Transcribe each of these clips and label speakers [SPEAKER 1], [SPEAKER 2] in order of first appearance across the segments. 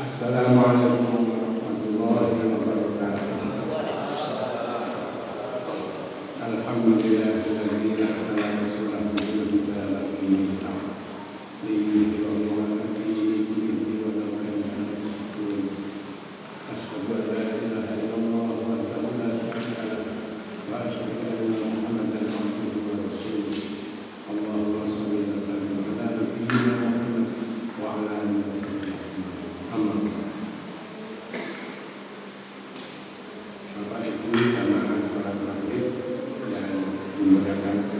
[SPEAKER 1] Assalamualaikum warahmatullahi wabarakatuh. Alhamdulillahilladzi arsala rasulahu bil huda wa dinil haqq liyudhhirahu 'ala dini kullihi wa law kariha al-musyrikun. Asyhadu an la ilaha illallah wahdahu la syarika lahu wa asyhadu anna Muhammadan abduhu wa rasuluh. Allahumma shalli wa sallim ala nabiyyina Muhammad wa ala alihi wa sahbihi. Bapak Ibu jamaah salat maghrib yang dimuliakan,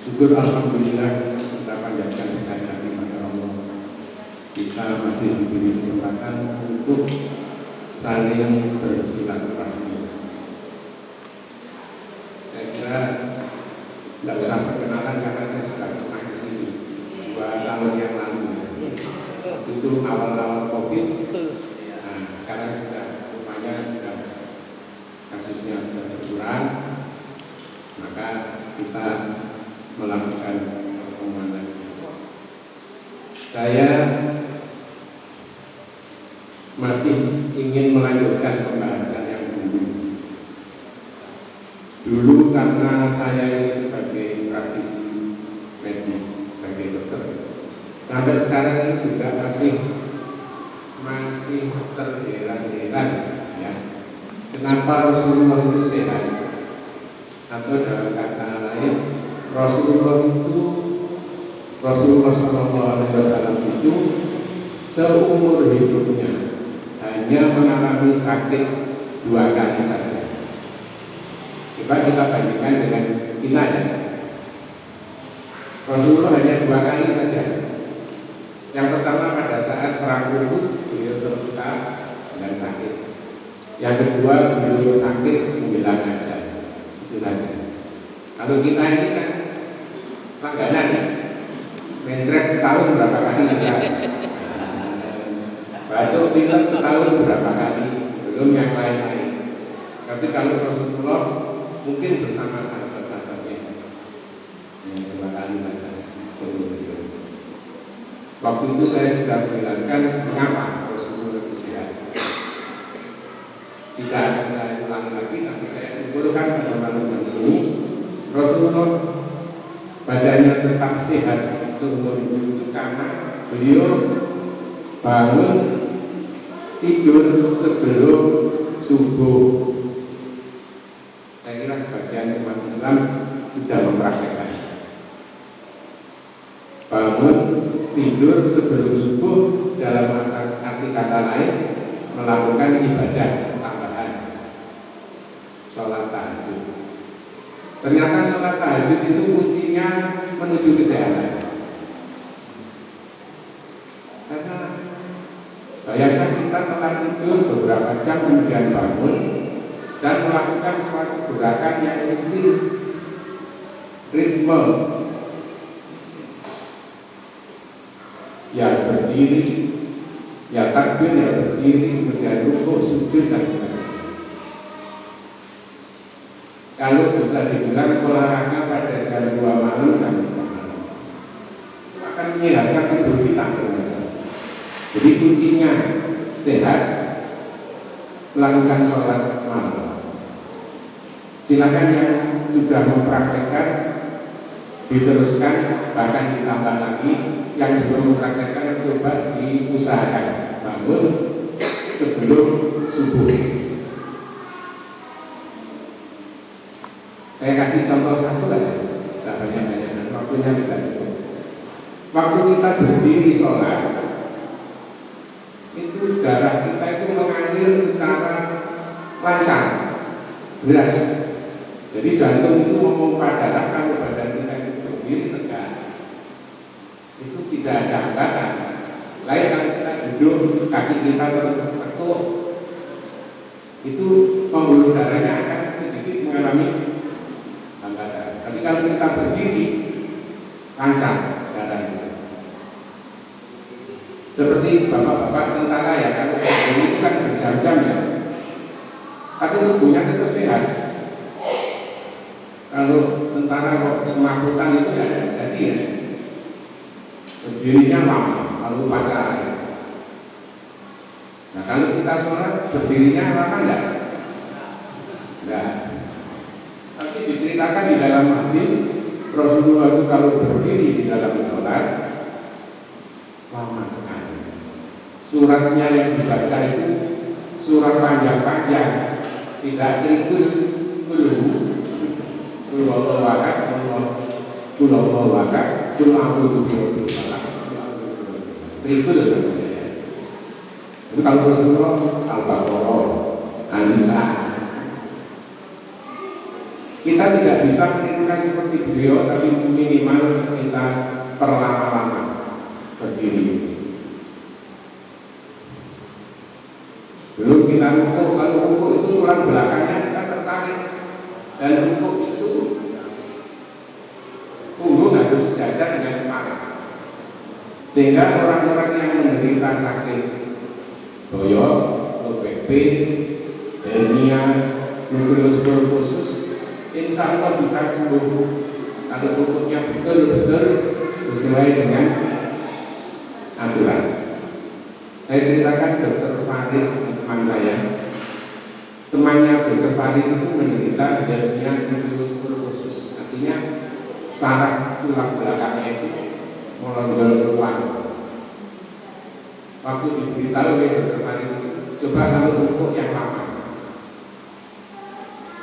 [SPEAKER 1] syukur alhamdulillah kita panjatkan sekali lagi kepada Allah. Kita masih diberi kesempatan untuk saling bersilaturahmi. Saya kira tidak usah perkenalan karena saya sudah pernah ke sini 2 tahun yang lalu. Itu awal-awal COVID. Nah, sekarang sudah kasusnya sudah berkurang, maka kita melakukan pertemuan lagi. Saya masih ingin melanjutkan pembahasan yang dulu karena saya ini sebagai praktisi medis, sebagai dokter, sampai sekarang ini juga masih terheran-heran ya. Kenapa Rasulullah itu sehat? Atau dalam kata lain, Rasulullah SAW itu seumur hidupnya hanya mengalami sakit 2 kali saja. Coba kita bandingkan dengan kita ya. Rasulullah hanya 2 kali saja. Yang pertama pada saat perang Uhud, beliau terluka dan sakit. Yang kedua beliau sakit menjelang ajal. Itu saja. Kalau kita ini kan langganan ya, mencret setahun berapa kali kita, batuk pilek setahun berapa kali, belum yang lain-lain. Tapi kalau Rasulullah mungkin bersama sahabat-sahabatnya 2 kali saja seumur hidup. Waktu itu saya sudah menjelaskan mengapa Rasulullah itu sehat. Tidak akan saya ulangi lagi, tapi saya simpulkan pada malam ini, Rasulullah badannya tetap sehat seumur hidup itu karena beliau bangun tidur sebelum subuh. Saya kira sebagian umat Islam sudah mempraktekkan bangun tidur sebelum subuh, dalam arti kata lain melakukan ibadah tambahan, sholat tahajud. Ternyata sholat tahajud itu kuncinya menuju kesehatan. Karena bayangkan kita telah tidur beberapa jam kemudian bangun dan melakukan suatu gerakan yang ritme, ya berdiri, ya takbir, ya berdiri, kemudian rukuk, sujud dan sebagainya. Kalau bisa dibilang olahraga pada jam 2 malam, jam 3 malam, akan menyehatkan tubuh kita. Jadi kuncinya sehat, melakukan sholat malam. Silakan yang sudah mempraktekkan diteruskan, bahkan ditambah lagi. Yang belum mempraktekkan coba diusahakan bangun sebelum subuh. Saya kasih contoh satu saja, tidak banyak-banyak, waktunya tidak cukup. Waktu kita berdiri sholat, itu darah kita itu mengalir secara lancar, deras. Jadi jantung itu memompa darah kalau badan kita itu berdiri tegak. Itu tidak ada hambatan. Lain kalau kita duduk, kaki kita tertekuk, itu pembuluh darahnya akan sedikit mengalami hambatan. Tapi kalau kita berdiri, lancar darahnya. Seperti bapak-bapak tentara ya, kalau berdiri itu kan berjam-jam ya, tapi tubuhnya tetap sehat. Kalau tentara kok semakutan itu ya jadi ya. Berdirinya lama, lalu pacaran. Nah kalau kita sholat berdirinya lama enggak? Enggak. Tapi diceritakan di dalam hadis Rasulullah itu kalau berdiri di dalam sholat lama sekali. Suratnya yang dibaca itu surat panjang-panjang, tidak trikul kulullahu ahad, kulullahu ahad, kul a'udzu birabbil falaq, trikul namanya ya. Itu kalau Rasulullah Al-Baqarah, An-Nisa. Kita tidak bisa menirukan seperti beliau, tapi minimal kita perlama-lama berdiri. Belum kita rukuk, kalau rukuk itu tulang belakangnya kita tertarik, dan rukuk itu punggung harus sejajar dengan kepala, sehingga orang-orang yang menderita sakit boyok, low back pain, hernia, muskulosklerosis, insya Allah bisa sembuh kalau rukuknya betul-betul sesuai dengan aturan. Saya ceritakan Dr. Farid, teman saya, temannya Dr. Farid itu menderita hernia muskulosklerosis, artinya saraf tulang belakangnya itu melonjol keluar. Waktu diberitahu oleh Dr. Farid itu, coba kalau rukuk yang lama,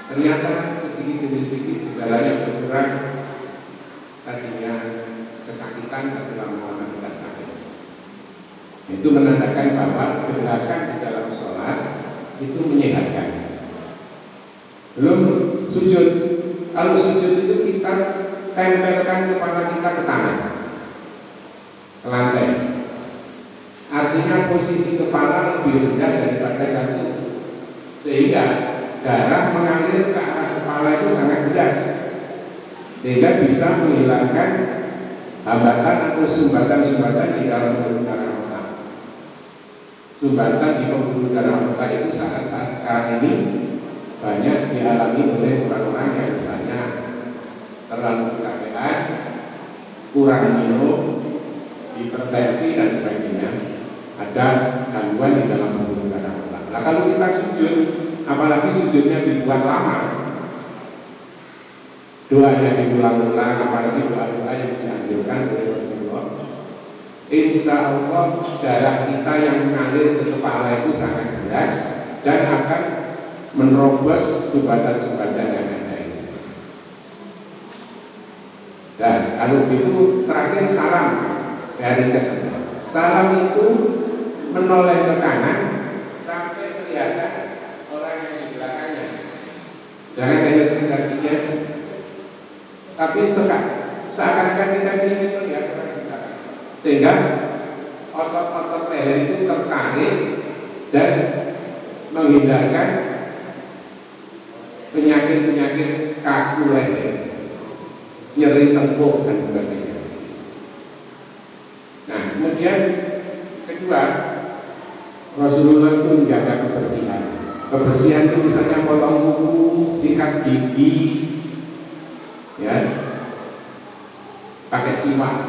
[SPEAKER 1] ternyata sedikit demi sedikit gejalanya berkurang, tadinya kesakitan tapi lama-lama tidak sakit. Itu menandakan bahwa gerakan di dalam sholat itu menyehatkan. Belum sujud. Kalau sujud itu kita tempelkan kepala kita ke tanah, ke lantai. Artinya posisi kepala lebih rendah daripada jantung, sehingga darah mengalir ke arah kepala itu sangat deras, sehingga bisa menghilangkan hambatan atau sumbatan-sumbatan di dalam pembuluh darah otak. Sumbatan di pembuluh darah otak itu saat-saat sekarang ini banyak dialami oleh orang-orang yang misalnya terlalu kecapean, kurang minum, hipertensi dan sebagainya. Ada gangguan di dalam pembuluh darah otak. Nah kalau kita sujud, apalagi sujudnya dibuat lama, doanya diulang-ulang, apalagi doa-doa yang dianjurkan oleh Rasulullah, insya Allah darah kita yang mengalir ke kepala itu sangat deras dan akan menerobos sumbatan-sumbatan yang ada ini. Dan kalau itu terakhir salam, saya ringkas. Salam itu menoleh ke kanan sampai kelihatan orang yang di belakangnya. Jangan hanya sekedar pikir, tapi seakan-akan kita ingin melihat orang di belakang, sehingga otot-otot leher itu tertarik dan menghindarkan penyakit-penyakit kaku leher, nyeri tengkuk dan sebagainya. Nah, kemudian kedua, Rasulullah itu menjaga kebersihan. Kebersihan itu misalnya potong kuku, sikat gigi, ya, pakai siwak.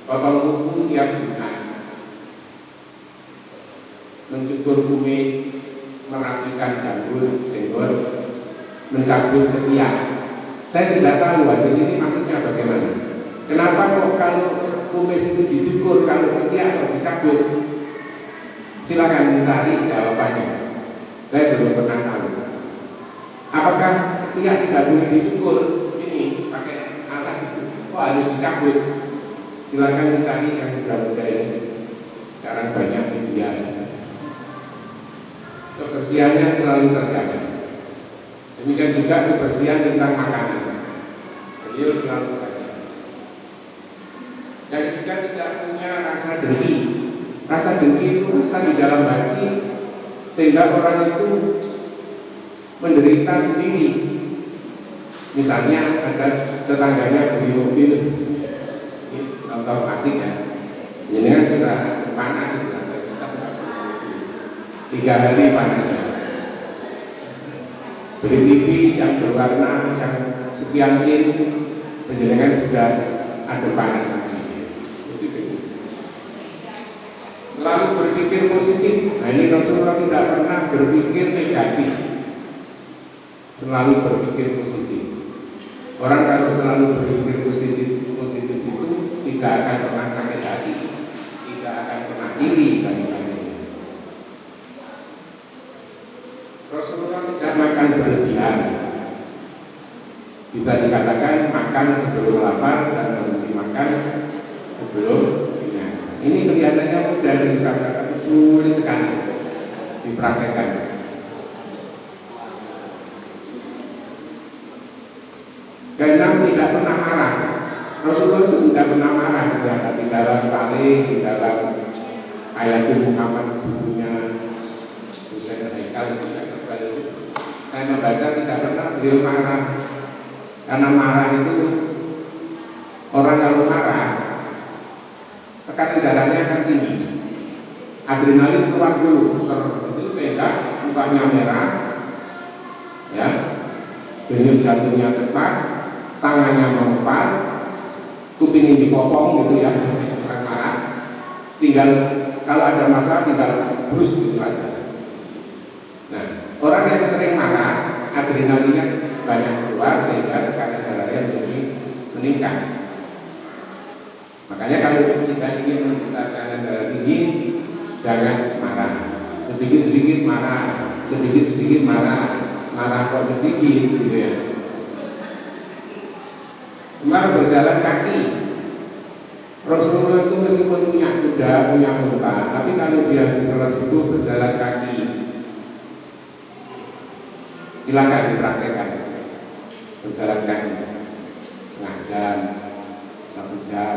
[SPEAKER 1] Potong kuku tiap Jumat, mencukur kumis, merapikan janggut, jenggot, mencabut ketiak. Saya tidak tahu di sini maksudnya bagaimana. Kenapa kok kalau kumis itu dicukur, kalau ketiak atau dicabut? Silakan mencari jawabannya. Saya belum pernah tahu. Apakah ketiak tidak boleh dicukur? Ini pakai alat itu, kok harus dicabut? Silakan mencari yang muda-muda ini. Sekarang banyak media. Kebersihannya selalu terjaga. Demikian juga kebersihan tentang makanan. Beliau selalu terjaga. Dan juga tidak punya rasa dengki. Rasa dengki itu rasa di dalam hati, sehingga orang itu menderita sendiri. Misalnya ada tetangganya beli mobil, ini contoh klasik ya, ini kan sudah panas, sudah 3 hari panasnya. Beli TV yang berwarna yang sekian in, penjenengan sudah ada panas lagi. selalu berpikir positif. Nah ini Rasulullah tidak pernah berpikir negatif, selalu berpikir positif. Orang kalau selalu berpikir positif itu tidak akan pernah sakit hati, tidak akan pernah iri bagi-bagi. Rasulullah tidak makan berlebihan. Bisa dikatakan makan sebelum lapar dan berhenti makan sebelum kenyang. Ini kelihatannya mudah diucapkan, tapi sulit sekali dipraktekkan. Keenam, tidak pernah marah. Rasulullah itu tidak pernah marah di dalam talih, di dalam ayat Muhammad bukunya Husain Haikal. Saya membaca tidak pernah beliau marah. Karena marah itu, orang kalau marah tekanan darahnya akan tinggi, adrenalin keluar dulu, itu sehingga mukanya merah, ya, denyut jantungnya cepat, tangannya mengepal, kupingnya dipopong gitu ya, orang marah. Tinggal kalau ada masalah tinggal brus gitu aja. Nah, orang yang sering marah, adrenalinnya banyak keluar sehingga tekanan darahnya menjadi meningkat. Makanya kalau kita ingin meningkatkan tekanan darah tinggi, jangan marah. Sedikit-sedikit marah, sedikit-sedikit marah, marah kok sedikit gitu ya. Kemarin berjalan kaki. Rasulullah itu meskipun punya kuda, punya unta, tapi kalau dia di salah subuh berjalan kaki, silakan dipraktekkan. Berjalan kaki setengah jam, 1 jam.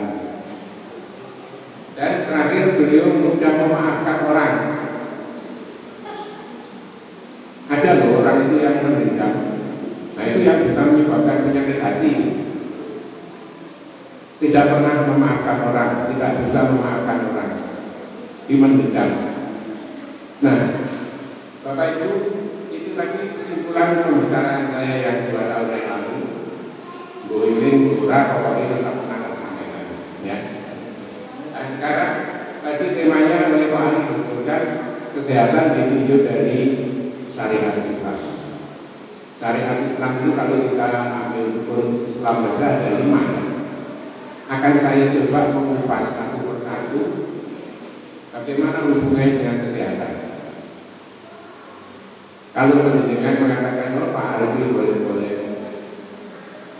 [SPEAKER 1] Dan terakhir beliau mudah memaafkan orang. Ada loh orang itu yang mendendam. Nah itu yang bisa menyebabkan penyakit hati. Tidak pernah memaafkan orang, tidak bisa memaafkan orang, mendendam. Nah, Bapak Ibu, itu tadi kesimpulan pembicaraan saya yang 2 tahun yang lalu. Boiling, murah, pokoknya itu satu tanggal sampaikan. Ya. Nah sekarang tadi temanya oleh Pak Ali disebutkan kesehatan ditinjau dari syariat Islam. Syariat Islam itu kalau kita ambil hukum Islam saja ada 5 ya. Akan saya coba mengupas satu persatu bagaimana hubungannya dengan kesehatan. Kalau pendidikan mengatakan oh Pak Arbi boleh-boleh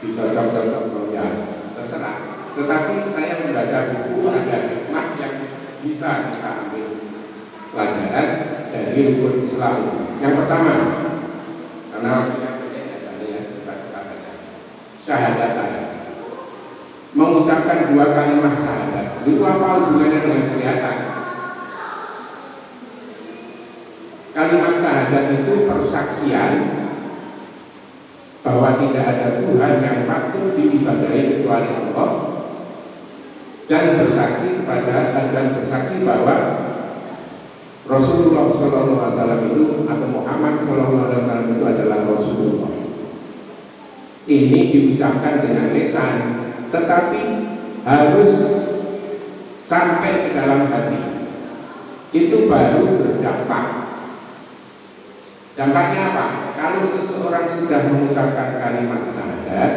[SPEAKER 1] dicocok-cocok ya terserah. Tetapi saya membaca buku ada hikmah yang bisa kita ambil pelajaran dari hukum Islam. Yang pertama, karena kita syahadatan, mengucapkan 2 kalimat syahadat. Itu apa hubungannya dengan kesehatan? Kalimat syahadat itu persaksian bahwa tidak ada Tuhan yang patut diibadahi kecuali Allah, dan bersaksi bahwa Rasulullah SAW itu atau Muhammad SAW itu adalah Rasulullah. Ini diucapkan dengan lisan, tetapi harus sampai ke dalam hati. Itu baru berdampak. Dampaknya apa? Kalau seseorang sudah mengucapkan kalimat syahadat,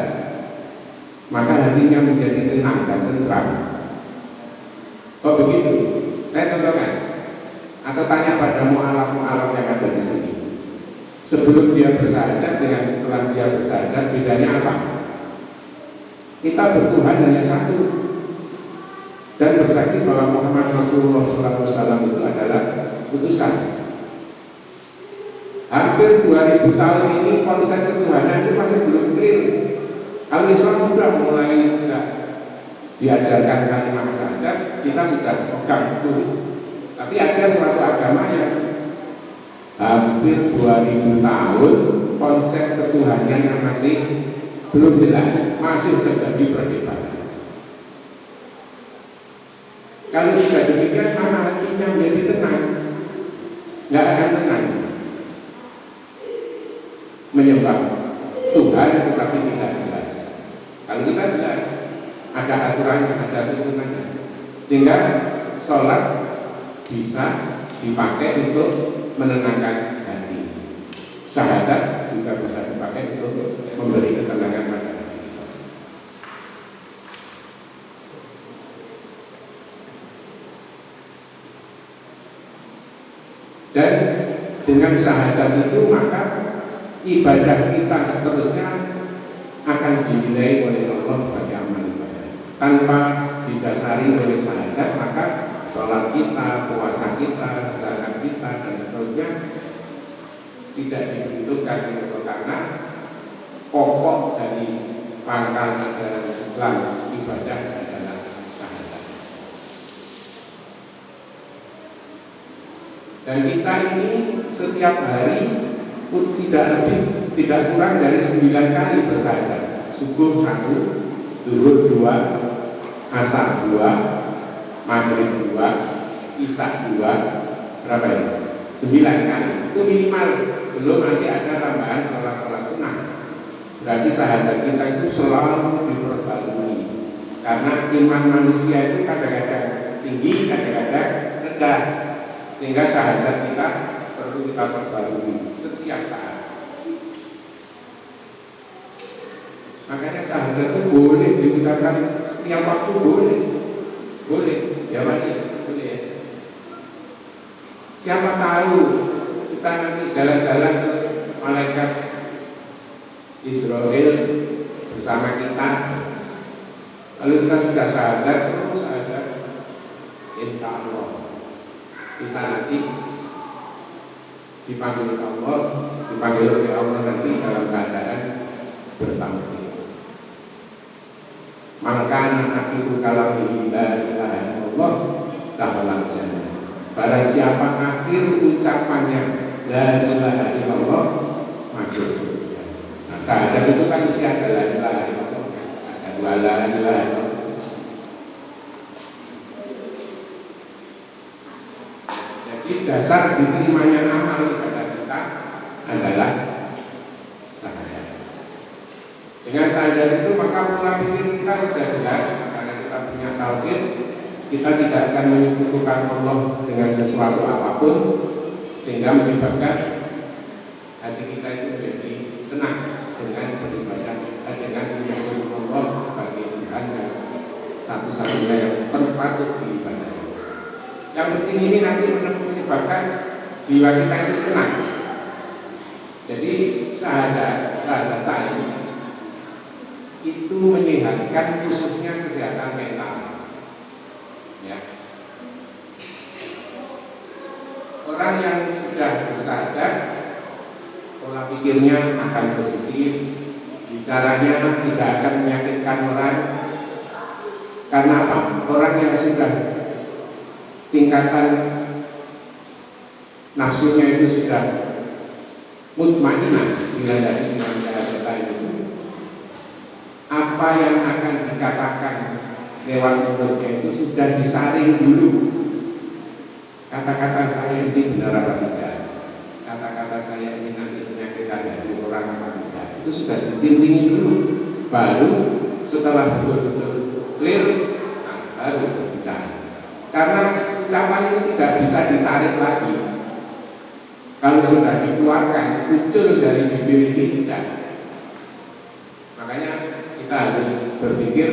[SPEAKER 1] maka hatinya menjadi tenang dan tentram. Oh begitu? Saya contohkan. Atau tanya pada mu'alaf-mu'alaf yang ada di sini. Sebelum dia bersyahadat dengan setelah dia bersyahadat, bedanya apa? Kita bertuhan hanya satu, dan bersaksi bahwa Muhammad Rasulullah SAW itu adalah utusan. Hampir 2000 tahun ini konsep ketuhanan itu masih belum clear. Kalau Islam sudah mulai sejak diajarkan kalimat syahadat, kita sudah pegang itu. Tapi ada suatu agama yang hampir 2000 tahun konsep ketuhanan yang masih belum jelas, masih terjadi perdebatan. Kalau sudah demikian, maka hatinya menjadi tenang, nggak akan tenang menyembah Tuhan tetapi tidak jelas. Kalau kita jelas, ada aturannya, ada turunannya, sehingga sholat bisa dipakai untuk menenangkan hati. Syahadat juga bisa dipakai untuk memberi ketenangan pada hati kita. Dan dengan syahadat itu maka ibadah kita seterusnya akan dinilai oleh Allah sebagai amal ibadah. Tanpa didasari oleh syahadat, maka sholat kita, puasa kita, zakat kita, dan seterusnya tidak dibentukkan karena pokok dari pangkal ajaran Islam ibadah adalah syahadat. Dan kita ini setiap hari tidak kurang dari 9 kali bersyahadat. Subuh 1, zuhur 2, asar 2, maghrib 2, isya 2, berapa ya? 9 kali. Itu minimal, belum nanti ada tambahan sholat-sholat sunnah. Berarti syahadat kita itu selalu diperbarui. Karena iman manusia itu kadang-kadang tinggi, kadang-kadang rendah. Sehingga syahadat kita perlu kita perbarui setiap saat. Makanya syahadat itu boleh diucapkan setiap waktu, boleh, ya Pak, boleh ya. Siapa tahu kita nanti jalan-jalan terus malaikat Israel bersama kita, lalu kita sudah syahadat, terus syahadat, insya Allah kita nanti dipanggil oleh Allah nanti dalam keadaan bertampil. Maka akhirul kalamihi la ilaha illallah dakhalal jannah. Barang siapa akhir ucapannya la ilaha illallah masuk surga. Nah, syahadat itu kan mesti ada la ilaha illallah, ada dua la ilaha illallah. Jadi dasar diterimanya amal ibadah kita adalah syahadat. Dengan syahadat itu maka pola pikir kita sudah jelas, karena kita punya tauhid, kita tidak akan menyekutukan Allah dengan sesuatu apapun, sehingga menyebabkan hati kita itu menjadi tenang dengan beribadah, dengan menyebut Allah sebagai Tuhan dan satu-satunya yang terpatut diibadahi. Yang penting ini nanti menyebabkan jiwa kita itu tenang. Jadi syahadat itu menyehatkan khususnya kesehatan mental. Ya. Orang yang sudah bersyahadat, pola pikirnya akan positif, bicaranya tidak akan menyakitkan orang. Karena apa? Orang yang sudah tingkatan nafsunya itu sudah mutmainah dilandasi dengan syahadat itu, apa yang akan dikatakan lewat mulutnya itu sudah disaring dulu. Kata-kata saya ini benar apa tidak, kata-kata saya ini nanti menyakitkan hati orang apa tidak, itu sudah ditintingin dulu. Baru setelah betul-betul clear, baru berbicara. Karena ucapan itu tidak bisa ditarik lagi. Kalau sudah dikeluarkan, muncul dari bibir ini tidak. Makanya kita harus berpikir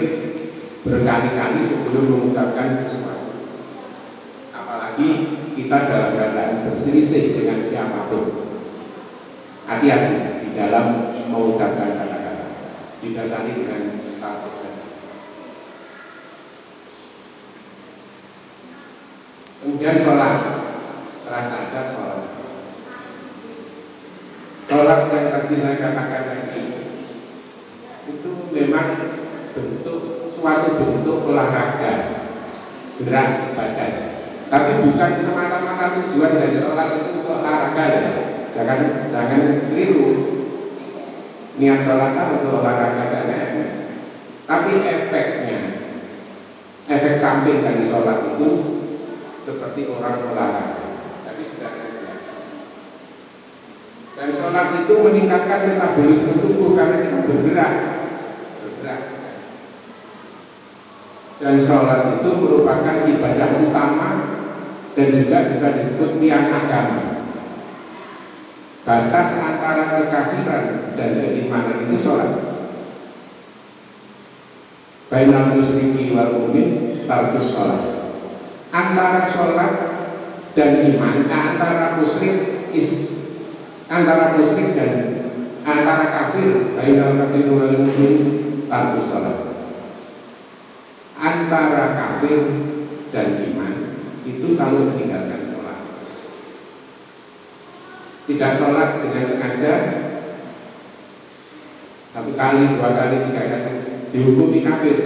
[SPEAKER 1] berkali-kali sebelum mengucapkan sesuatu. Apalagi kita dalam keadaan berselisih dengan siapapun. Hati-hati di dalam mengucapkan kata-kata, didasari dengan tauhid. Kemudian sholat, setelah sadar sholat. Sholat yang tadi saya katakan tadi itu memang suatu bentuk olahraga gerak badan. Tapi bukan semata-mata tujuan dari sholat itu untuk olahraga ya. Jangan keliru. Niat sholat kan untuk olahraga saja. Tapi efek samping dari sholat itu seperti orang olahraga. Tapi sudah saya jelaskan. Dan sholat itu meningkatkan metabolisme tubuh karena kita bergerak. Dan sholat itu merupakan ibadah utama dan juga bisa disebut tiang agama. Batas antara kekafiran dan keimanan itu sholat. Bainal musyriki wal mu'min tarkus sholat. Antara sholat dan iman, antara musyrik dan antara kafir, bainal kafir wal mu'min tarkus sholat. Antara kafir dan iman itu kalau meninggalkan sholat. Tidak sholat dengan sengaja, satu kali, dua kali, tiga kali, dihukumi kafir.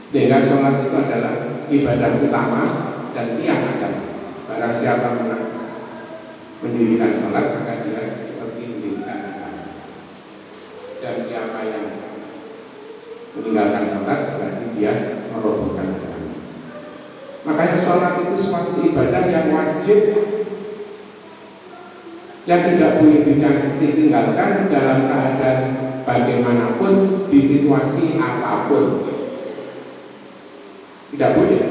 [SPEAKER 1] Sehingga sholat itu adalah ibadah utama dan tiang agama. Barang siapa mendirikan sholat, maka dia seperti mendirikan agama. Dan siapa yang meninggalkan sholat, berarti dia merobohkan agama. Makanya sholat itu suatu ibadah yang wajib, yang tidak boleh ditinggalkan dalam keadaan bagaimanapun, di situasi apapun. Tidak boleh,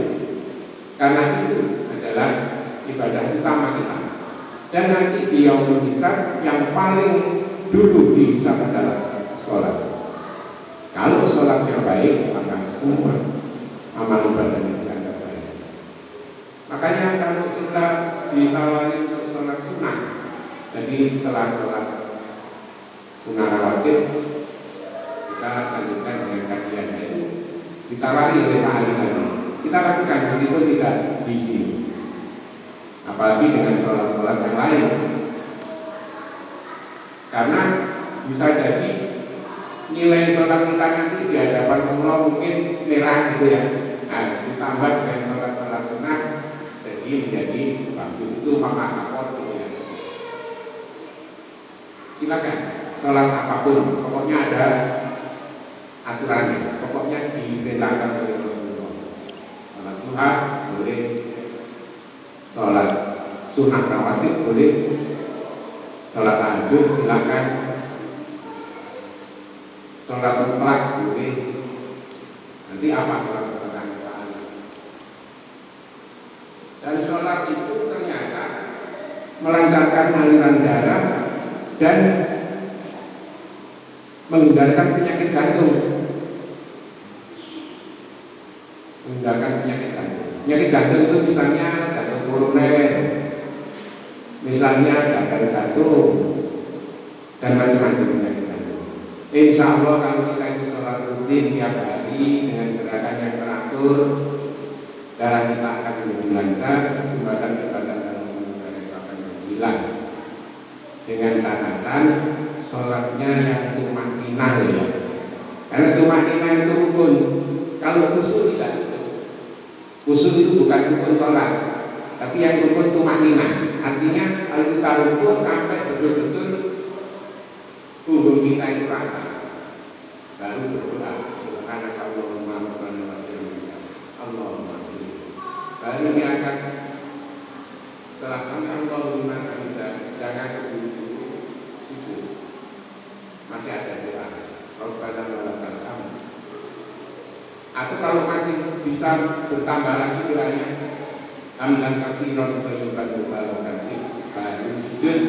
[SPEAKER 1] karena itu adalah ibadah utama kita. Dan nanti di yaumul hisab yang paling dulu dihisab adalah sholat. Kalau sholatnya baik, maka semua amal ibadah itu dianggap baik. Makanya kalau kita ditawari untuk sholat sunnah, jadi setelah sholat sunnah rawatib, kita lanjutkan dengan kajian itu, ditawari oleh Pak Ali tadi. Kita lakukan meskipun tidak di sini, apalagi dengan sholat-sholat yang lain, karena bisa jadi nilai sholat kita nanti di hadapan Allah mungkin merah gitu ya. Nah, ditambah dengan sholat-sholat sunnah, jadi menjadi bagus, itu maka gitu ya. Silakan sholat apapun, pokoknya ada aturannya, pokoknya diperintahkan oleh Rasulullah. Sholat duha boleh, sholat sunnah rawatib boleh, sholat tahajud silakan, sholat mutlak boleh. Nanti apa sholat mutlak? Dan sholat itu ternyata melancarkan aliran darah dan menghindarkan penyakit jantung. Menghindarkan penyakit jantung. Penyakit jantung itu misalnya jantung koroner, misalnya gagal jantung, dan macam-macam penyakit jantung. Insya Allah kalau kita itu sholat rutin tiap hari dengan gerakan yang teratur, darah kita akan lebih lancar, sumbatan ibadah dalam menggunakan akan hilang. Dengan catatan sholatnya yang tumakninah ya. Karena tumakninah itu rukun. Kalau khusyuk tidak rukun. Khusyuk itu bukan rukun sholat, tapi yang rukun tumakninah. Artinya kalau kita rukun sampai betul-betul tubuh kita itu rata, baru berdoa subhanakallahumma rabbana wa bihamdika Allahumma barik. Baru diangkat. Setelah sampai Allahumma hamida, jangan keburu-buru sujud. Masih ada doa Rabbana wa lakal hamd. Atau kalau masih bisa bertambah lagi doanya hamdan katsiran thayyiban mubarakan fi, baru sujud.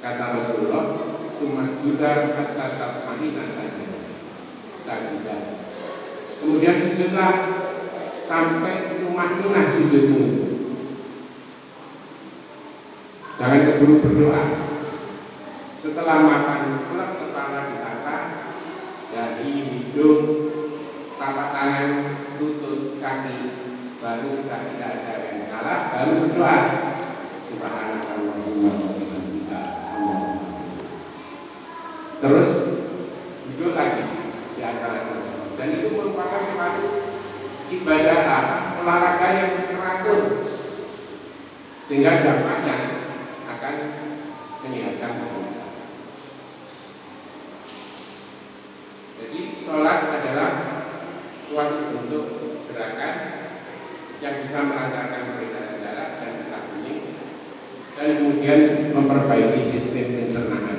[SPEAKER 1] Kata Rasulullah, sumasjuda hatta tatma'inna sajidan. Kemudian sujudlah sampai tumakninah sujudmu. Jangan keburu berdoa. Setelah makan pelak kepala ditata, dari hidung, tapak tangan, lutut, kaki, baru sudah tidak ada yang salah, baru berdoa subhanakallahumma wa bihamdika Allahumma. Terus duduk lagi di antara itu. Dan itu merupakan suatu ibadah olahraga yang teratur, sehingga dampaknya akan menyehatkan tubuh. Jadi sholat adalah suatu bentuk gerakan yang bisa melancarkan peredaran darah dan darah bening, dan kemudian memperbaiki sistem pencernaan,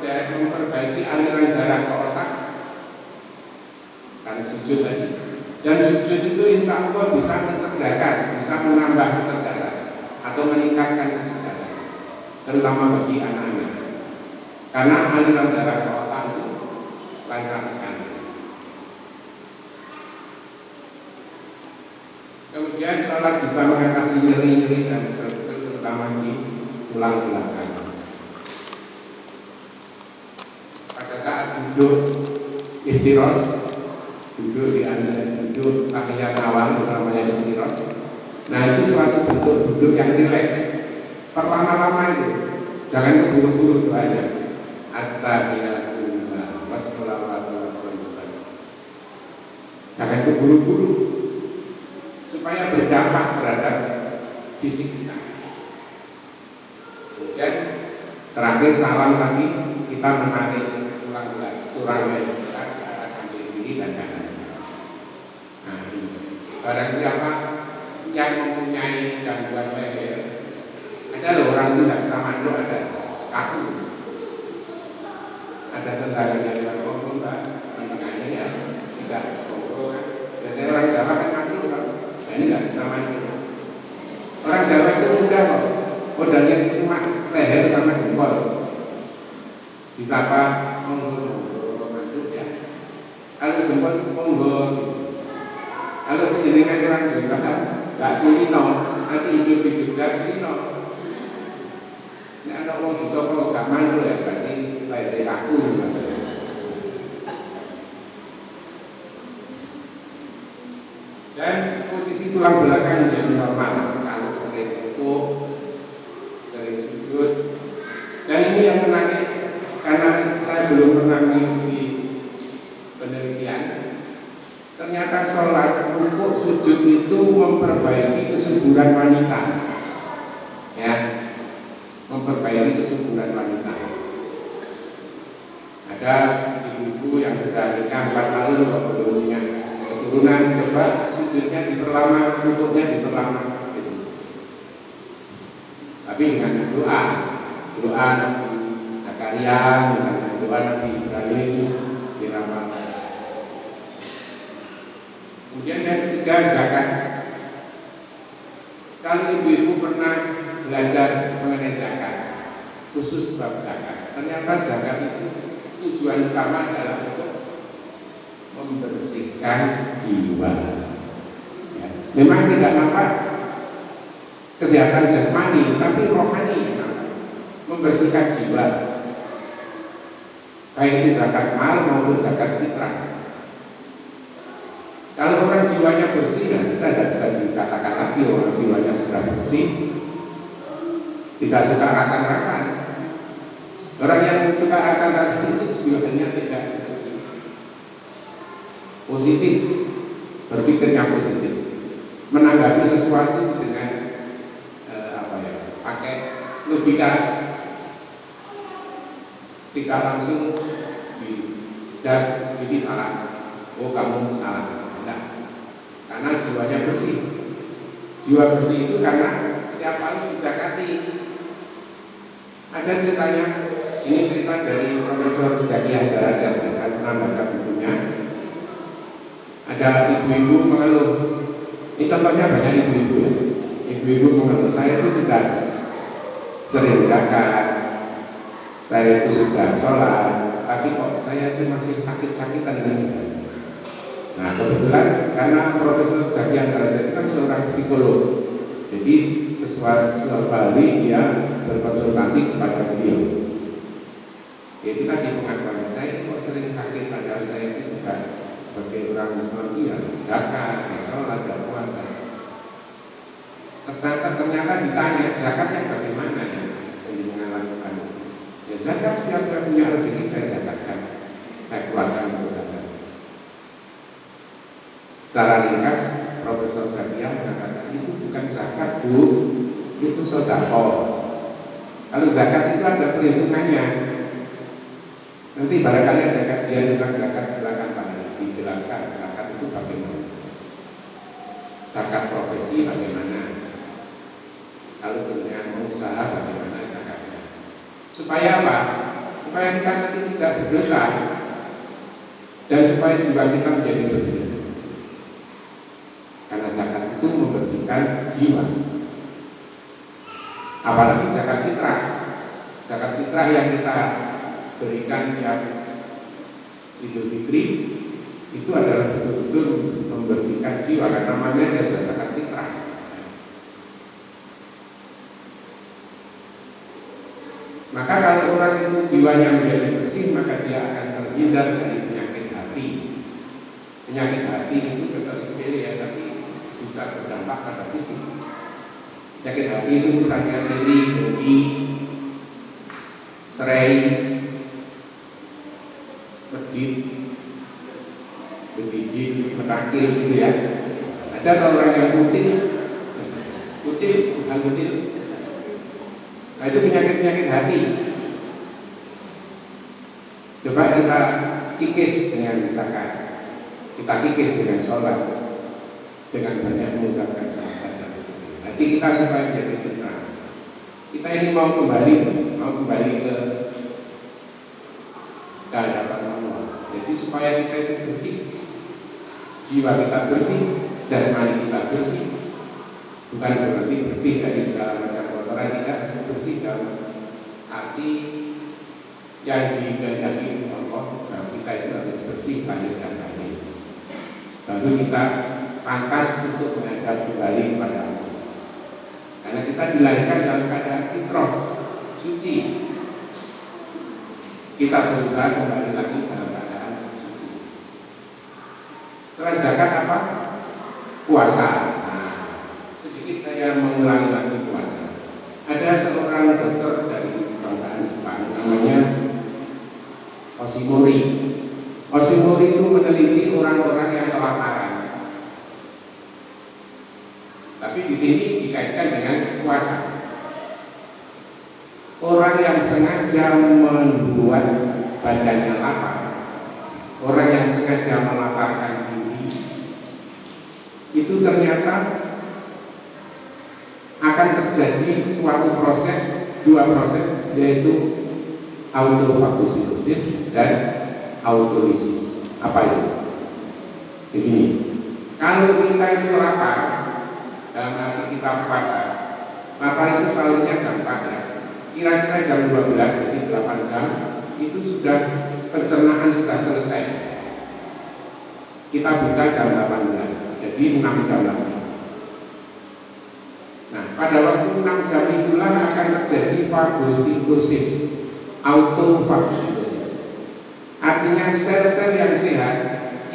[SPEAKER 1] memperbaiki aliran darah ke otak, Dan sujud itu insya Allah bisa mencerdaskan, bisa menambah kecerdasan atau meningkatkan kecerdasan, terutama bagi anak-anak. Karena aliran darah ke otak itu lancar sekali. Kemudian sholat bisa mengatasi nyeri-nyeri dan terutama di tulang belakang. Pada saat duduk iftiros, duduk di antara duduk tahiyat awal namanya iftiros. Nah itu suatu bentuk duduk yang rileks. Perlama-lama itu, jangan keburu-buru doanya. At-tahiyatulillah wassalawatu wassalamu. Jangan keburu-buru supaya berdampak terhadap fisik kita. Kemudian terakhir salam tadi kita menarik tulang leher kita ke arah samping kiri dan kanan. Nah ini barang siapa yang mempunyai gangguan leher, ada loh orang itu tidak bisa manduk, ada kaku, ada tentaranya yang ngomong mbak, tengahnya ya tidak ngomong kan. Biasanya orang Jawa kan manduk kan, nah ini tidak bisa manduk. Orang Jawa itu mudah kok, modalnya itu cuma leher sama jempol. Disapa monggo manduk ya. Kalau jempol monggo. Kalau penjenengan orang Jawa nggak kulino, nanti hidup di Jogja kulino. Ini ada orang bisa kalau nggak manduk ya berarti leher kaku. Dan posisi tulang belakang menjadi normal kalau sering rukuk, sering sujud. Dan ini yang menarik karena saya belum pernah mengikuti penelitian. Ternyata sholat, rukuk, sujud itu memperbaiki kesuburan wanita, ya, memperbaiki kesuburan wanita. Ada ibu-ibu yang sudah nikah 4 tahun kok belum punya keturunan, coba sujudnya diperlama, rukuknya diperlama, gitu. Tapi dengan doa Nabi Zakaria, misalnya doa Nabi Ibrahim diramalkan. Kemudian yang ketiga zakat. Kalau ibu-ibu pernah belajar mengenai zakat, khusus bab zakat, ternyata zakat itu tujuan utama adalah untuk membersihkan jiwa. Ya. Memang tidak nampak kesehatan jasmani, tapi rohani membersihkan jiwa. Baik itu zakat mal maupun zakat fitrah. Kalau orang jiwanya bersih, ya kita tidak bisa dikatakan lagi orang jiwanya sudah bersih, tidak suka rasan-rasan. Orang yang suka rasan-rasan itu jiwanya tidak bersih. Positif, berpikirnya positif, menanggapi sesuatu dengan pakai logika, tidak langsung ini salah, oh kamu salah. Tidak, karena jiwanya bersih. Jiwa bersih itu karena setiap kali dizakati. Ada ceritanya, ini cerita dari Profesor Zaki Darajat, saya pernah baca bukunya. Ada ibu-ibu mengeluh. Ini contohnya banyak ibu-ibu ya. Ibu-ibu mengeluh, saya itu sudah sering zakat, saya itu sudah sholat, tapi kok saya itu masih sakit-sakitan dengan. Nah kebetulan karena Profesor Zaki Darajat itu kan seorang psikolog, jadi sesuatu kali dia berkonsultasi kepada beliau. Itu tadi pengakuannya, saya kok sering sakit padahal saya itu juga sebagai orang Islam ya zakat, sholat, dan puasa. Ternyata ditanya zakat yang bagaimana ya yang lakukan? Ya zakat setiap saya punya rezeki saya zakatkan, saya keluarkan untuk zakat. Secara ringkas, Profesor Zakia mengatakan itu bukan zakat bu, itu sedekah. Kalau zakat itu ada perhitungannya. Nanti barangkali ada kajian tentang zakat, silakan Pak dijelaskan zakat itu bagaimana. Zakat profesi bagaimana? Kalau dengan usaha bagaimana zakatnya? Supaya apa? Supaya kita nanti tidak berdosa dan supaya jiwa kita menjadi bersih. jiwa. Apalagi zakat fitrah. Zakat fitrah yang kita berikan tiap Idul Fitri itu adalah betul-betul membersihkan jiwa, karena namanya adalah zakat fitrah. Maka kalau orang itu jiwanya menjadi bersih, maka dia akan terhindar dari penyakit hati. Penyakit hati itu betul sepele ya, tapi bisa berdampak pada fisik. Penyakit hati itu misalnya iri, dengki, serai, medit, begigit, metakil gitu ya. Ada orang yang kutil, bukan kutil. Nah, itu penyakit-penyakit hati. Coba kita kikis dengan zakat, kita kikis dengan sholat, dengan banyak mengucapkan syahadat. Hati kita supaya menjadi tenang. Kita ini mau kembali ke hadapan Allah. Jadi supaya kita itu bersih, jiwa kita bersih, jasmani kita bersih. Bukan berarti bersih dari segala macam kotoran, tidak, bersih dalam arti yang dikehendaki Allah. Nah, kita itu harus bersih lahir dan batin. Lalu kita pantas untuk menghadap kembali kepada Allah. Karena kita dilahirkan dalam keadaan fitrah, suci. Kita berusaha kembali lagi dalam keadaan suci. Setelah zakat apa? Puasa. Saya mengulangi lagi puasa. Ada seorang dokter dari perusahaan Jepang namanya Oshimori. Oshimori itu meneliti orang-orang yang kelaparan. Tapi di sini dikaitkan dengan puasa. Orang yang sengaja membuat badannya lapar, orang yang sengaja melaparkan diri, itu ternyata akan terjadi suatu proses, dua proses, yaitu autofagositosis dan autolisis. Apa itu? Begini, kalau kita itu lapar, dalam arti kita puasa, lapar itu selalunya jam 4 ya. Kira-kira jam 12, jadi 8 jam, itu sudah pencernaan sudah selesai. Kita buka jam 18, jadi 6 jam lagi. Nah, pada waktu 6 jam itulah akan terjadi fagositosis, autofagositosis. Artinya sel-sel yang sehat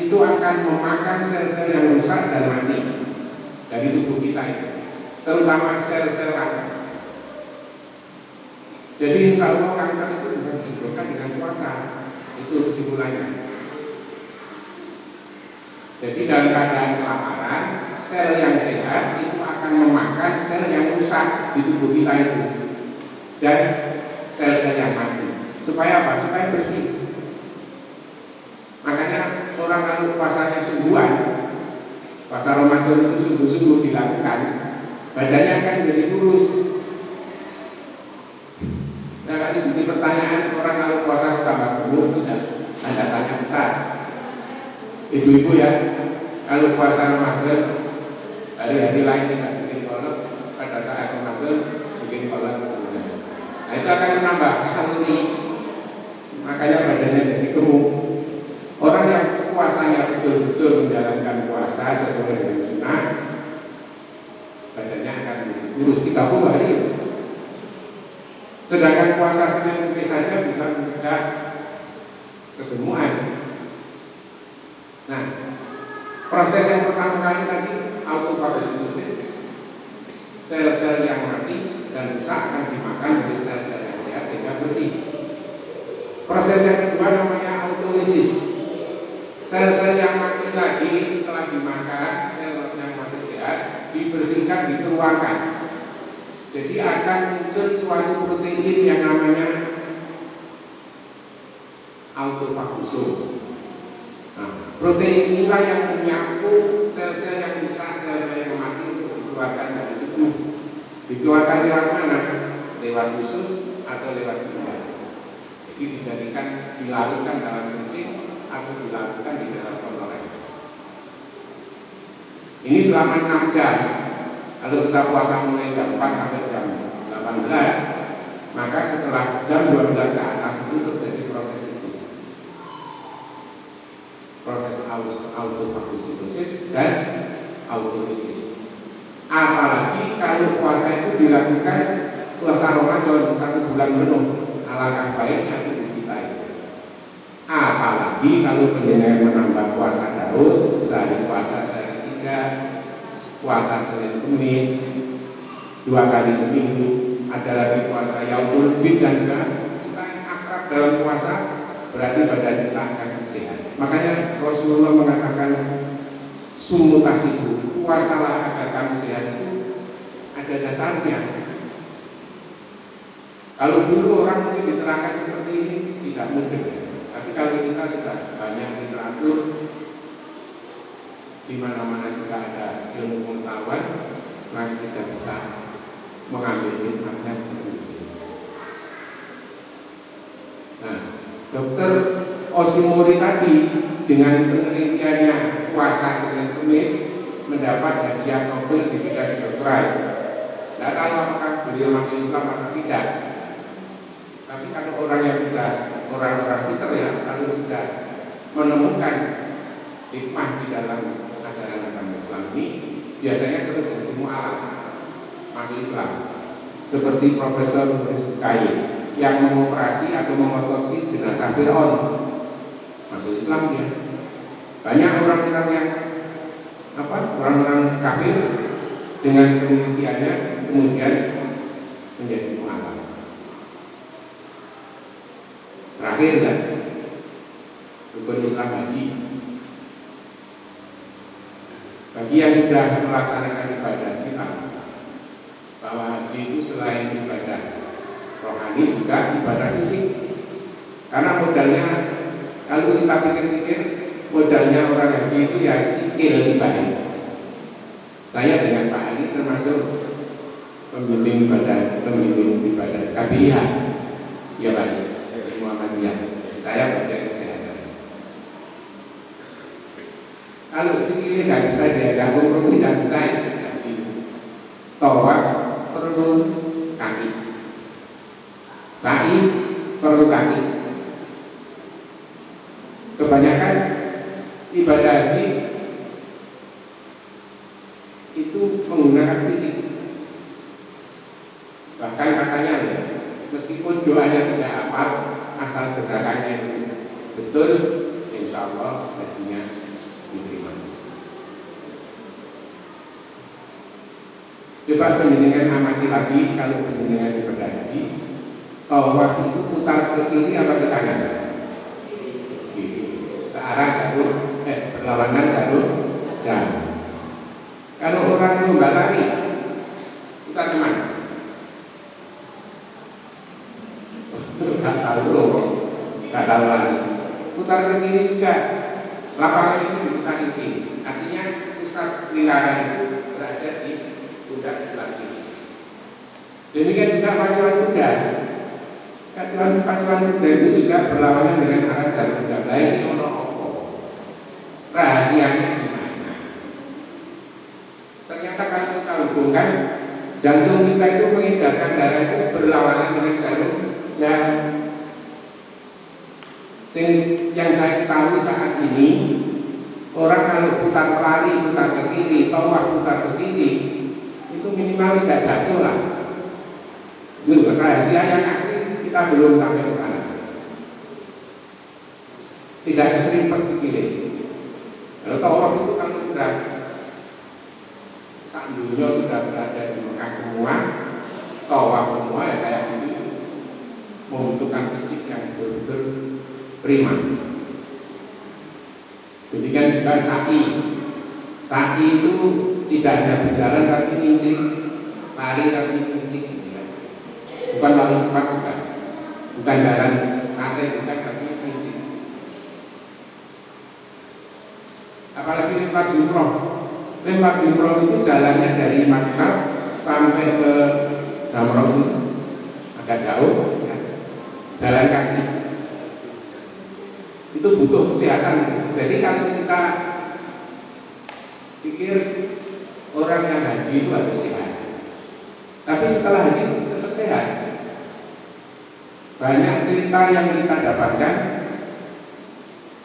[SPEAKER 1] itu akan memakan sel-sel yang rusak dan mati dari tubuh kita itu, terutama sel-sel kanker. Jadi insya Allah kanker itu bisa disembuhkan dengan puasa. Itu kesimpulannya. Jadi dalam keadaan kelaparan, sel yang sehat itu akan memakan sel yang rusak di tubuh kita itu dan sel-sel yang mati. Supaya apa? Supaya bersih. Makanya orang kalau puasanya sungguhan, puasa Ramadan itu sungguh-sungguh dilakukan, badannya akan jadi kurus. Nah, kalau jadi pertanyaan orang kalau puasa tambah gemuk itu ada tanya besar. Ibu-ibu ya, kalau puasa Ramadan hari-hari lain tidak bikin kolot, pada saat Ramadan bikin kolot. Nah, itu akan menambah kalori, makanya badannya jadi gemuk. Orang yang puasanya betul-betul menjalankan puasa sesuai dengan sunnah, badannya akan menjadi kurus 30 hari. Sedangkan puasa Senin Kamis saja bisa mencegah kegemukan. Nah, proses yang pertama kali tadi autofagositosis, sel-sel yang mati dan rusak akan dimakan oleh sel-sel yang sehat sehingga bersih. Proses yang kedua namanya autolisis. Sel-sel yang mati lagi setelah dimakan, sel yang masih sehat dibersihkan, dikeluarkan. Jadi akan muncul suatu protein yang namanya autofagosum. Nah, protein inilah yang menyapu sel-sel yang rusak, sel-sel yang mati untuk dikeluarkan dari tubuh. Dikeluarkan lewat mana? Lewat usus atau lewat ginjal. Jadi dijadikan, dilarutkan dalam kencing atau dilarutkan di dalam kotoran. Ini selama 6 jam. Kalau kita puasa mulai jam 4 sampai jam 18, maka setelah jam 12 ke atas itu terjadi proses itu, proses autofagositosis dan autolisis. Apalagi kalau puasa itu dilakukan puasa Ramadan 1 bulan penuh, alangkah baiknya tubuh kita itu. Apalagi kalau penjenengan menambah puasa Daud, sehari puasa sehari tidak, puasa Senin Kamis 2 kali seminggu, ada lagi puasa Yaumul Bid dan segala. Kita akrab dalam puasa, berarti badan kita akan sehat. Makanya Rasulullah mengatakan sumutasibu, puasalah agar kamu sehat, itu ada dasarnya. Kalau dulu orang mungkin diterangkan seperti ini tidak mudah, tapi kalau kita sudah banyak literatur, di mana-mana juga ada ilmu pengetahuan, maka kita bisa mengambil hikmahnya seperti itu. Nah, Dr. Oshimori tadi dengan penelitiannya puasa Senin Kamis mendapat hadiah Nobel di bidang kedokteran. Tidak tahu apakah beliau masuk Islam atau tidak. Tapi kalau orang yang sudah orang-orang pintar ya, kalau sudah menemukan hikmah di dalam ajaran agama Islam ini, biasanya terus jadi mu'alaf masuk Islam. Seperti Profesor Kaye yang mengoperasi atau mengotopsi jenazah Fir'aun, masuk Islam dia. Banyak orang-orang yang orang-orang kafir dengan penelitiannya kemudian menjadi mu'alaf. Terakhir kan, rukun Islam haji. Bagi yang sudah melaksanakan ibadah Islam, bahwa haji itu selain ibadah rohani juga ibadah fisik. Karena modalnya, kalau kita pikir-pikir, modalnya orang haji itu ya skill ibadah. Saya dengan Pak Ali termasuk pembimbing ibadah KBIH, ya Pak Ali, dari Muhammadiyah. Saya bagian kesehatan. Kalau skill nggak bisa diajak kompromi, nggak bisa haji. Tawaf perlu kaki, sa'i perlu kaki. Kebanyakan ibadah haji itu menggunakan fisik. Bahkan katanya meskipun doanya tidak hafal, asal gerakannya itu betul, insya Allah hajinya diterima. Coba penjenengan amati lagi, kalau penjenengan ibadah haji, tawaf itu putar ke kiri atau ke kanan? Searah berlawanan jalur jalan. Kalau orang lomba lari, putar kemana? Nggak tahu lari. Putar ke kiri juga. Lapangan itu diputar ke kiri. Artinya pusat lingkaran itu berada di pundak sebelah kiri. Demikian juga pacuan kuda. Pacuan kuda itu juga berlawanan dengan arah jalur jalan. Ini rahasianya di mana? Ternyata kalau kita hubungkan, jantung kita itu mengedarkan darah itu berlawanan dengan jalur jalan. Yang saya ketahui saat ini, orang kalau putar lari, putar ke kiri, tawaf putar ke kiri, itu minimal tidak jatuh lah. Itu rahasia yang asli, kita belum sampai ke sana. Tidak keserimpet sikile. Kalau tawaf itu kalau sudah sak dunia sudah berada di Mekah semua, tawaf semua ya kayak gini, membutuhkan fisik yang betul-betul prima. Demikian juga sa'i. Sa'i itu tidak hanya berjalan tapi mincing, lari tapi mincing. Bukan lari cepat, bukan jalan santai, bukan, tapi mincing. Apalagi lempar jumroh. Lempar jumroh itu jalannya dari Makkah sampai ke Jamrah agak jauh, ya. Jalan kaki. Itu butuh kesehatan. Jadi kalau kita pikir orang yang haji itu harus sehat. Tapi setelah haji tetap sehat. Banyak cerita yang kita dapatkan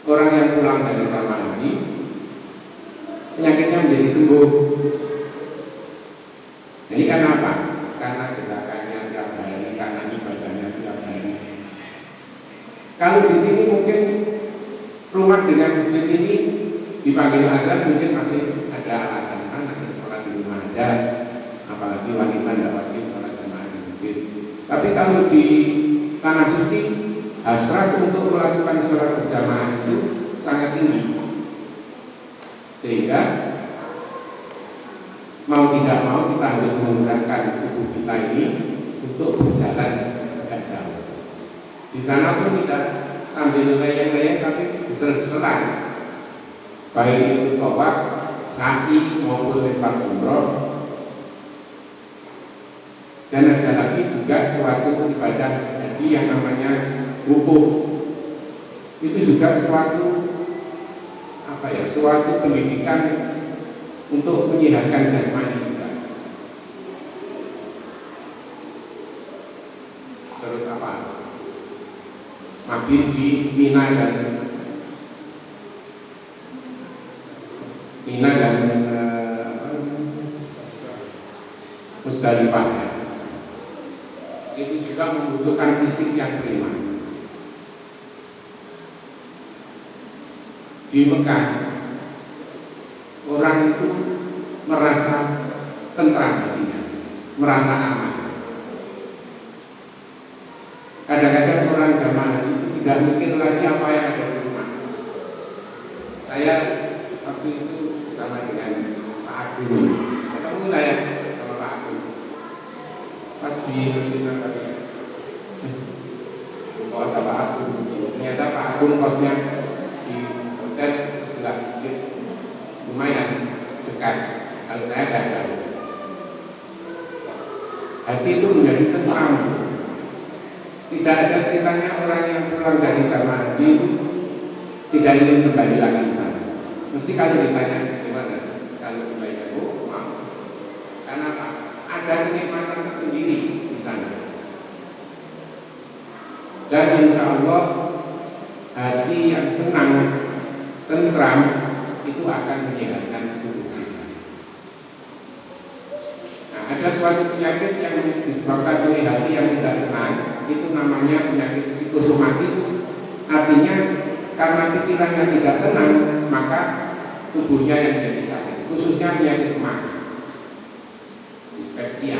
[SPEAKER 1] orang yang pulang dari jamaah haji penyakitnya menjadi sembuh. Ini karena apa? Karena gerakannya tiap hari, karena ibadahnya tiap hari. Kalau di sini mungkin rumah dengan masjid ini dipanggil azan mungkin masih ada alasan, nanti sholat di rumah aja, apalagi wanita tidak wajib sholat jamaah di masjid. Tapi kalau di tanah suci, hasrat untuk melakukan sholat berjamaah itu sangat tinggi, sehingga mau tidak mau kita harus menggunakan tubuh kita ini untuk berjalan agak jauh. Di sana pun tidak sambil layang-layang, tapi desel-deselan, baik itu tawaf, sa'i maupun lempar jumroh. Dan ada lagi juga suatu ibadah haji yang namanya wukuf. Itu juga suatu suatu pendidikan untuk menyehatkan jasmani juga. Terus apa? Mabit di Mina dan Musdalifah. Itu juga membutuhkan fisik yang prima. Di Mekah orang itu merasa tentram hatinya, merasa aman. Kadang-kadang orang jamaah haji itu tidak mikir lagi apa yang ada di rumah. Saya waktu itu bersama dengan Pak Agung, ketemu saya sama Pak Agung pas di Masjid Nabawi. Oh, ada Pak Agung di sini. Ternyata Pak Agung kosnya di hotel sebelah masjid, lumayan dekat. Kalau saya tidak jauh. Hati itu menjadi tentram. Tidak ada ceritanya orang yang pulang dari jamaah haji tidak ingin kembali lagi ke sana. Mesti kalau ditanya gimana, kalau kembali mau. Karena apa? Ada kenikmatan tersendiri di sana. Dan insya Allah hati yang senang, tentram itu akan menyehatkan tubuh kita. Nah, ada suatu penyakit yang disebabkan oleh hati yang tidak tenang, itu namanya penyakit psikosomatis. Artinya karena pikirannya tidak tenang, maka tubuhnya yang menjadi sakit, khususnya penyakit emah, dispepsia,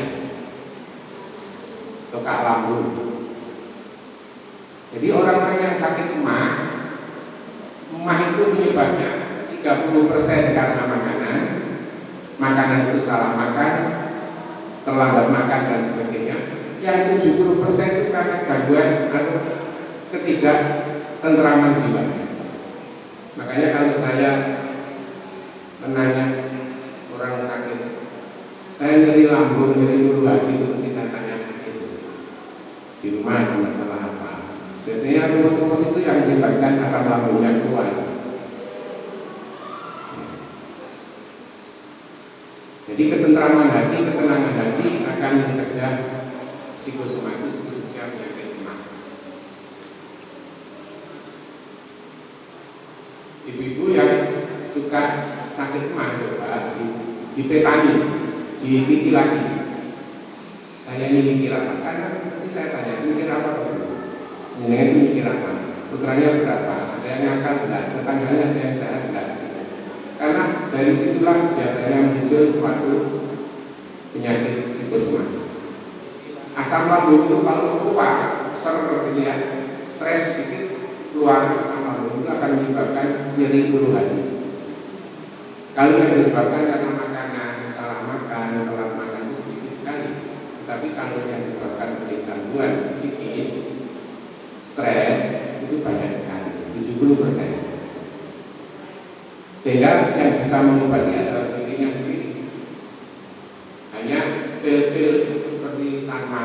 [SPEAKER 1] tokak lambung. Jadi orang-orang yang sakit emah itu penyebabnya 30% karena makanan itu salah makan, terlambat makan dan sebagainya. Yang 70% itu karena gangguan atau ketidaktentraman jiwa. Makanya kalau saya menanya orang sakit, saya nyeri lambung, nyeri ulu hati, itu saya tanya itu di rumah ada masalah apa. Biasanya rumput-rumput itu yang menyebabkan asam lambungnya keluar. Jadi ketentraman hati, ketenangan hati akan mencegah psikosomatis, khususnya penyakit emah. Ibu-ibu yang suka sakit emah coba dipetani, dipikir lagi. Saya ini mikir apa? Karena nanti saya tanya, mikir apa dulu? Ini mikir apa? Putranya berapa? Ada yang ngangkat enggak? Tetangganya ada yang jahat enggak? Karena dari situlah biasanya muncul suatu penyakit psikosomatis. Asam lambung itu kalau keluar, seperti ya, stres sedikit keluar asam lambung itu akan menyebabkan nyeri ulu hati. Kalau yang disebabkan karena makanan, salah makan, telat makan itu sedikit sekali. Tetapi kalau yang disebabkan oleh gangguan psikis, stres itu banyak sekali, 70%. Sehingga yang bisa mengobati adalah dirinya sendiri. Hanya pil-pil seperti sama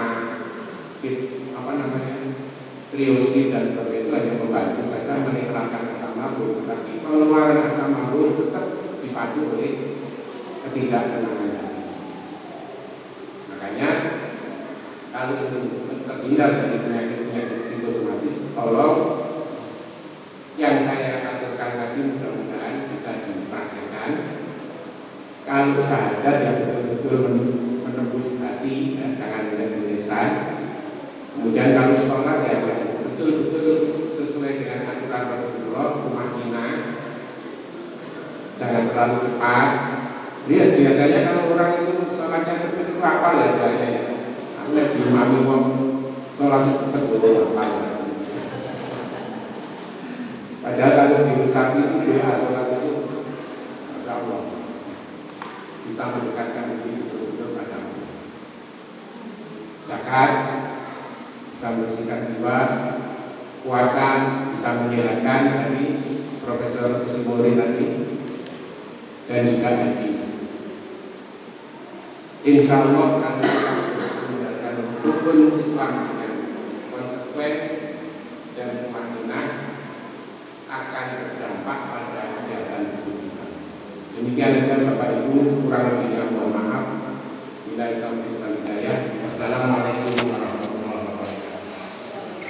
[SPEAKER 1] triosin dan sebagainya itu hanya membantu saja menetralkan asam lambung, tetapi pengeluaran asam lambung tetap dipacu oleh ketidaktenangan. Makanya kalau ingin terhindar dari penyakit-penyakit psikosomatis, tolong yang saya aturkan tadi mudah-mudahan bisa dipraktekkan. Kalau sadar yang betul-betul menembus hati, ya, jangan melihat lisan. Kemudian kalau sholat ya betul-betul sesuai dengan aturan Rasulullah, tumakinah, jangan terlalu cepat. Lihat biasanya kalau orang itu sholatnya cepat itu apa ya ya? Aku lihat di imami wong sholatnya cepat betul apa ya? Padahal kalau di sapi itu doa sholat itu, masya Allah, bisa mendekatkan diri betul-betul pada Allah. Zakat bisa membersihkan jiwa, puasa bisa menyehatkan dari Profesor Kusimori tadi, dan juga haji. Insya Allah kalau kita menjalankan rukun Islam dengan konsekuen dan tumakinah akan berdampak pada kesehatan tubuh kita. Demikian saja Bapak Ibu, kurang lebihnya mohon maaf. Bila itu kita hidayah. Wassalamualaikum warahmatullahi wabarakatuh.